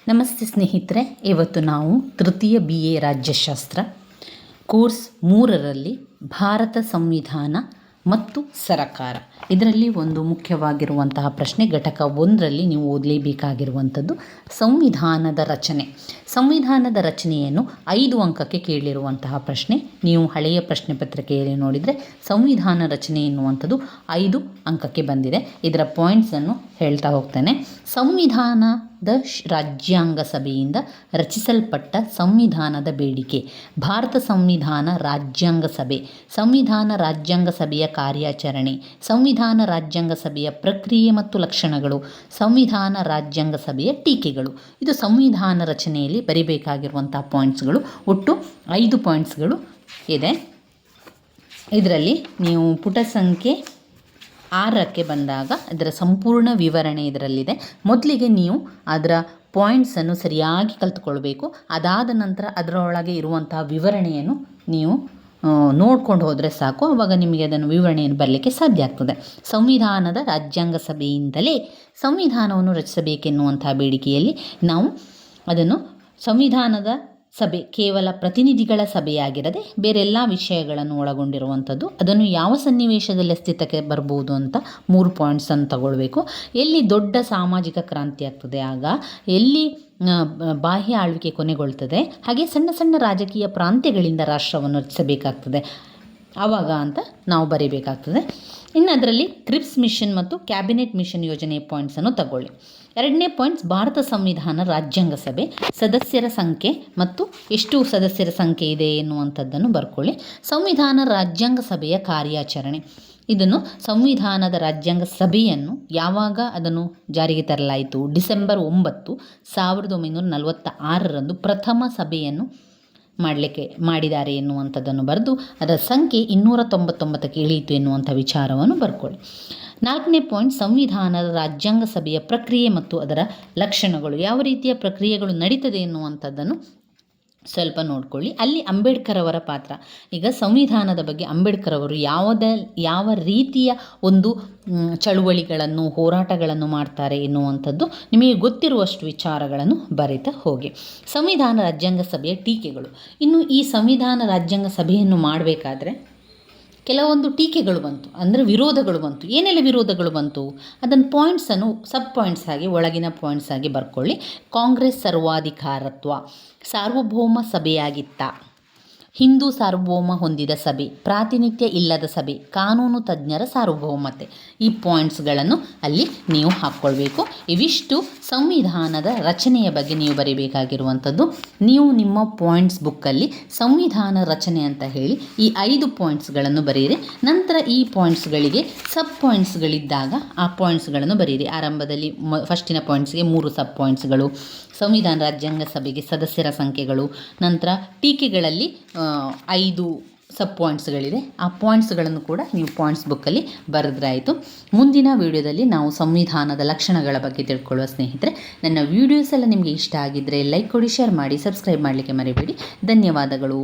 ನಮಸ್ತೆ ಸ್ನೇಹಿತರೆ, ಇವತ್ತು ನಾವು ತೃತೀಯ BA ರಾಜ್ಯಶಾಸ್ತ್ರ ಕೋರ್ಸ್ 3ರಲ್ಲಿ ಭಾರತ ಸಂವಿಧಾನ ಮತ್ತು ಸರಕಾರ ಇದರಲ್ಲಿ ಒಂದು ಮುಖ್ಯವಾಗಿರುವಂತಹ ಪ್ರಶ್ನೆ ಘಟಕ 1ರಲ್ಲಿ ನೀವು ಓದಲೇಬೇಕಾಗಿರುವಂಥದ್ದು ಸಂವಿಧಾನದ ರಚನೆ. ಸಂವಿಧಾನದ ರಚನೆಯನ್ನು 5 ಅಂಕಕ್ಕೆ ಕೇಳಿರುವಂತಹ ಪ್ರಶ್ನೆ. ನೀವು ಹಳೆಯ ಪ್ರಶ್ನೆ ಪತ್ರಿಕೆಯಲ್ಲಿ ನೋಡಿದರೆ ಸಂವಿಧಾನ ರಚನೆ ಎನ್ನುವಂಥದ್ದು 5 ಅಂಕಕ್ಕೆ ಬಂದಿದೆ. ಇದರ ಪಾಯಿಂಟ್ಸನ್ನು ಹೇಳ್ತಾ ಹೋಗ್ತೇನೆ. ಸಂವಿಧಾನದ ರಾಜ್ಯಾಂಗ ಸಭೆಯಿಂದ ರಚಿಸಲ್ಪಟ್ಟ ಸಂವಿಧಾನದ ಬೇಡಿಕೆ. ಭಾರತ ಸಂವಿಧಾನ ರಾಜ್ಯಾಂಗ ಸಭೆ, ಸಂವಿಧಾನ ರಾಜ್ಯಾಂಗ ಸಭೆಯ ಕಾರ್ಯಾಚರಣೆ, ಸಂವಿಧಾನ ರಾಜ್ಯಾಂಗ ಸಭೆಯ ಪ್ರಕ್ರಿಯೆ ಮತ್ತು ಲಕ್ಷಣಗಳು, ಸಂವಿಧಾನ ರಾಜ್ಯಾಂಗ ಸಭೆಯ ಟೀಕೆಗಳು. ಇದು ಸಂವಿಧಾನ ರಚನೆಯಲ್ಲಿ ಬರಿಬೇಕಾಗಿರುವಂಥ ಪಾಯಿಂಟ್ಸ್ಗಳು. ಒಟ್ಟು 5 ಪಾಯಿಂಟ್ಸ್ಗಳು ಇದೆ. ಇದರಲ್ಲಿ ನೀವು ಪುಟ ಸಂಖ್ಯೆ 6ಕ್ಕೆ ಬಂದಾಗ ಇದರ ಸಂಪೂರ್ಣ ವಿವರಣೆ ಇದರಲ್ಲಿದೆ. ಮೊದಲಿಗೆ ನೀವು ಅದರ ಪಾಯಿಂಟ್ಸನ್ನು ಸರಿಯಾಗಿ ಕಲಿತುಕೊಳ್ಬೇಕು. ಅದಾದ ನಂತರ ಅದರೊಳಗೆ ಇರುವಂತಹ ವಿವರಣೆಯನ್ನು ನೀವು ನೋಡ್ಕೊಂಡು ಹೋದರೆ ಸಾಕು. ಆವಾಗ ನಿಮಗೆ ಅದನ್ನು ವಿವರಣೆಯನ್ನು ಬರಲಿಕ್ಕೆ ಸಾಧ್ಯ ಆಗ್ತದೆ. ಸಂವಿಧಾನದ ರಾಜ್ಯಾಂಗ ಸಭೆಯಿಂದಲೇ ಸಂವಿಧಾನವನ್ನು ರಚಿಸಬೇಕೆನ್ನುವಂಥ ಬೇಡಿಕೆಯಲ್ಲಿ ನಾವು ಅದನ್ನು ಸಂವಿಧಾನದ ಸಭೆ ಕೇವಲ ಪ್ರತಿನಿಧಿಗಳ ಸಭೆಯಾಗಿರದೆ ಬೇರೆಲ್ಲ ವಿಷಯಗಳನ್ನು ಒಳಗೊಂಡಿರುವಂಥದ್ದು. ಅದನ್ನು ಯಾವ ಸನ್ನಿವೇಶದಲ್ಲಿ ಅಸ್ತಿತ್ವಕ್ಕೆ ಬರ್ಬೋದು ಅಂತ 3 ಪಾಯಿಂಟ್ಸನ್ನು ತಗೊಳ್ಬೇಕು. ಎಲ್ಲಿ ದೊಡ್ಡ ಸಾಮಾಜಿಕ ಕ್ರಾಂತಿ ಆಗ್ತದೆ, ಆಗ ಎಲ್ಲಿ ಬಾಹ್ಯ ಆಳ್ವಿಕೆ ಕೊನೆಗೊಳ್ತದೆ, ಹಾಗೆ ಸಣ್ಣ ಸಣ್ಣ ರಾಜಕೀಯ ಪ್ರಾಂತ್ಯಗಳಿಂದ ರಾಷ್ಟ್ರವನ್ನು ರಚಿಸಬೇಕಾಗ್ತದೆ ಆವಾಗ ಅಂತ ನಾವು ಬರೀಬೇಕಾಗ್ತದೆ. ಇನ್ನು ಅದರಲ್ಲಿ ಕ್ರಿಪ್ಸ್ ಮಿಷನ್ ಮತ್ತು ಕ್ಯಾಬಿನೆಟ್ ಮಿಷನ್ ಯೋಜನೆ ಪಾಯಿಂಟ್ಸನ್ನು ತಗೊಳ್ಳಿ. 2ನೇ ಪಾಯಿಂಟ್ಸ್ ಭಾರತ ಸಂವಿಧಾನ ರಾಜ್ಯಾಂಗ ಸಭೆ ಸದಸ್ಯರ ಸಂಖ್ಯೆ ಮತ್ತು ಎಷ್ಟು ಸದಸ್ಯರ ಸಂಖ್ಯೆ ಇದೆ ಎನ್ನುವಂಥದ್ದನ್ನು ಬರ್ಕೊಳ್ಳಿ. ಸಂವಿಧಾನ ರಾಜ್ಯಾಂಗ ಸಭೆಯ ಕಾರ್ಯಾಚರಣೆ, ಇದನ್ನು ಸಂವಿಧಾನದ ರಾಜ್ಯಾಂಗ ಸಭೆಯನ್ನು ಯಾವಾಗ ಅದನ್ನು ಜಾರಿಗೆ ತರಲಾಯಿತು, ಡಿಸೆಂಬರ್ 9, 1946ರಂದು ಪ್ರಥಮ ಸಭೆಯನ್ನು ಮಾಡಿದ್ದಾರೆ ಎನ್ನುವಂಥದ್ದನ್ನು ಬರೆದು ಅದರ ಸಂಖ್ಯೆ 299ಕ್ಕೆ ಇಳಿಯಿತು ಎನ್ನುವಂಥ ವಿಚಾರವನ್ನು ಬರ್ಕೊಳ್ಳಿ. 4ನೇ ಪಾಯಿಂಟ್ ಸಂವಿಧಾನದ ರಾಜ್ಯಾಂಗ ಸಭೆಯ ಪ್ರಕ್ರಿಯೆ ಮತ್ತು ಅದರ ಲಕ್ಷಣಗಳು, ಯಾವ ರೀತಿಯ ಪ್ರಕ್ರಿಯೆಗಳು ನಡೀತದೆ ಎನ್ನುವಂಥದ್ದನ್ನು ಸ್ವಲ್ಪ ನೋಡ್ಕೊಳ್ಳಿ. ಅಲ್ಲಿ ಅಂಬೇಡ್ಕರ್ ಅವರ ಪಾತ್ರ. ಈಗ ಸಂವಿಧಾನದ ಬಗ್ಗೆ ಅಂಬೇಡ್ಕರ್ ಅವರು ಯಾವ ರೀತಿಯ ಒಂದು ಚಳುವಳಿಗಳನ್ನು ಹೋರಾಟಗಳನ್ನು ಮಾಡ್ತಾರೆ ಎನ್ನುವಂಥದ್ದು ನಿಮಗೆ ಗೊತ್ತಿರುವಷ್ಟು ವಿಚಾರಗಳನ್ನು ಬರೀತಾ ಹೋಗಿ. ಸಂವಿಧಾನ ರಾಜ್ಯಾಂಗ ಸಭೆಯ ಟೀಕೆಗಳು. ಇನ್ನು ಈ ಸಂವಿಧಾನ ರಾಜ್ಯಾಂಗ ಸಭೆಯನ್ನು ಮಾಡಬೇಕಾದ್ರೆ ಕೆಲವೊಂದು ಟೀಕೆಗಳು ಬಂತು, ಅಂದರೆ ವಿರೋಧಗಳು ಬಂತು. ಏನೆಲ್ಲ ವಿರೋಧಗಳು ಬಂತು ಅದನ್ನು ಪಾಯಿಂಟ್ಸನ್ನು ಸಬ್ ಪಾಯಿಂಟ್ಸ್ ಆಗಿ ಒಳಗಿನ ಪಾಯಿಂಟ್ಸ್ ಆಗಿ ಬರ್ಕೊಳ್ಳಿ. ಕಾಂಗ್ರೆಸ್ ಸರ್ವಾಧಿಕಾರತ್ವ, ಸಾರ್ವಭೌಮ ಸಭೆಯಾಗಿತ್ತ, ಹಿಂದೂ ಸಾರ್ವಭೌಮ ಹೊಂದಿದ ಸಭೆ, ಪ್ರಾತಿನಿಧ್ಯ ಇಲ್ಲದ ಸಭೆ, ಕಾನೂನು ತಜ್ಞರ ಸಾರ್ವಭೌಮತೆ. ಈ ಪಾಯಿಂಟ್ಸ್ಗಳನ್ನು ಅಲ್ಲಿ ನೀವು ಹಾಕ್ಕೊಳ್ಬೇಕು. ಇವಿಷ್ಟು ಸಂವಿಧಾನದ ರಚನೆಯ ಬಗ್ಗೆ ನೀವು ಬರೀಬೇಕಾಗಿರುವಂಥದ್ದು. ನೀವು ನಿಮ್ಮ ಪಾಯಿಂಟ್ಸ್ ಬುಕ್ಕಲ್ಲಿ ಸಂವಿಧಾನ ರಚನೆ ಅಂತ ಹೇಳಿ ಈ 5 ಪಾಯಿಂಟ್ಸ್ಗಳನ್ನು ಬರೀರಿ. ನಂತರ ಈ ಪಾಯಿಂಟ್ಸ್ಗಳಿಗೆ ಸಬ್ ಪಾಯಿಂಟ್ಸ್ಗಳಿದ್ದಾಗ ಆ ಪಾಯಿಂಟ್ಸ್ಗಳನ್ನು ಬರೀರಿ. ಆರಂಭದಲ್ಲಿ ಫಸ್ಟಿನ ಪಾಯಿಂಟ್ಸ್ಗೆ 3 ಸಬ್ ಪಾಯಿಂಟ್ಸ್ಗಳು, ಸಂವಿಧಾನ ರಾಜ್ಯಾಂಗ ಸಭೆಗೆ ಸದಸ್ಯರ ಸಂಖ್ಯೆಗಳು, ನಂತರ ಟೀಕೆಗಳಲ್ಲಿ 5 ಸಬ್ ಪಾಯಿಂಟ್ಸ್ಗಳಿದೆ. ಆ ಪಾಯಿಂಟ್ಸ್ಗಳನ್ನು ಕೂಡ ನೀವು ಪಾಯಿಂಟ್ಸ್ ಬುಕ್ಕಲ್ಲಿ ಬರೆದ್ರಾಯಿತು. ಮುಂದಿನ ವಿಡಿಯೋದಲ್ಲಿ ನಾವು ಸಂವಿಧಾನದ ಲಕ್ಷಣಗಳ ಬಗ್ಗೆ ತಿಳ್ಕೊಳ್ಳುವ. ಸ್ನೇಹಿತರೆ, ನನ್ನ ವೀಡಿಯೋಸ್ ಎಲ್ಲ ನಿಮಗೆ ಇಷ್ಟ ಆಗಿದ್ದರೆ ಲೈಕ್ ಕೊಡಿ, ಶೇರ್ ಮಾಡಿ, ಸಬ್ಸ್ಕ್ರೈಬ್ ಮಾಡಲಿಕ್ಕೆ ಮರಿಬೇಡಿ. ಧನ್ಯವಾದಗಳು.